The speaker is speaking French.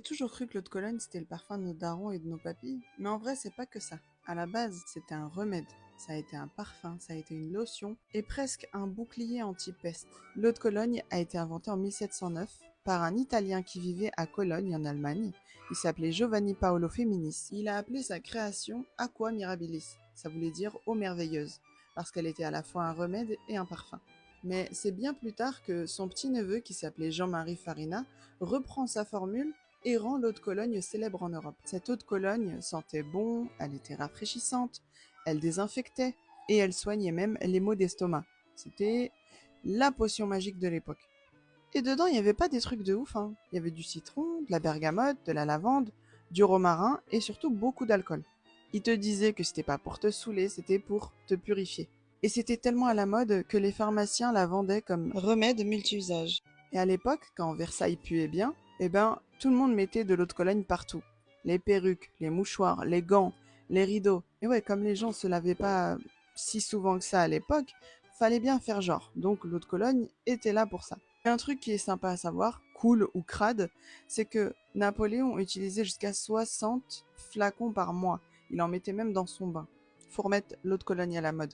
J'ai toujours cru que l'eau de Cologne c'était le parfum de nos darons et de nos papilles, mais en vrai c'est pas que ça. À la base, c'était un remède. Ça a été un parfum, ça a été une lotion et presque un bouclier anti-peste. L'eau de Cologne a été inventée en 1709 par un Italien qui vivait à Cologne en Allemagne. Il s'appelait Giovanni Paolo Feminis. Il a appelé sa création Aqua Mirabilis. Ça voulait dire eau merveilleuse, parce qu'elle était à la fois un remède et un parfum. Mais c'est bien plus tard que son petit-neveu, qui s'appelait Jean-Marie Farina, reprend sa formule et rend l'eau de Cologne célèbre en Europe. Cette eau de Cologne sentait bon, elle était rafraîchissante, elle désinfectait et elle soignait même les maux d'estomac. C'était la potion magique de l'époque. Et dedans, il n'y avait pas des trucs de ouf, hein. Il y avait du citron, de la bergamote, de la lavande, du romarin et surtout beaucoup d'alcool. Il te disait que c'était pas pour te saouler, c'était pour te purifier. Et c'était tellement à la mode que les pharmaciens la vendaient comme remède multi-usage. Et à l'époque, quand Versailles puait bien, eh ben, tout le monde mettait de l'eau de Cologne partout. Les perruques, les mouchoirs, les gants, les rideaux. Et ouais, comme les gens se lavaient pas si souvent que ça à l'époque, fallait bien faire genre. Donc l'eau de Cologne était là pour ça. Et un truc qui est sympa à savoir, cool ou crade, c'est que Napoléon utilisait jusqu'à 60 flacons par mois. Il en mettait même dans son bain. Faut remettre l'eau de Cologne à la mode.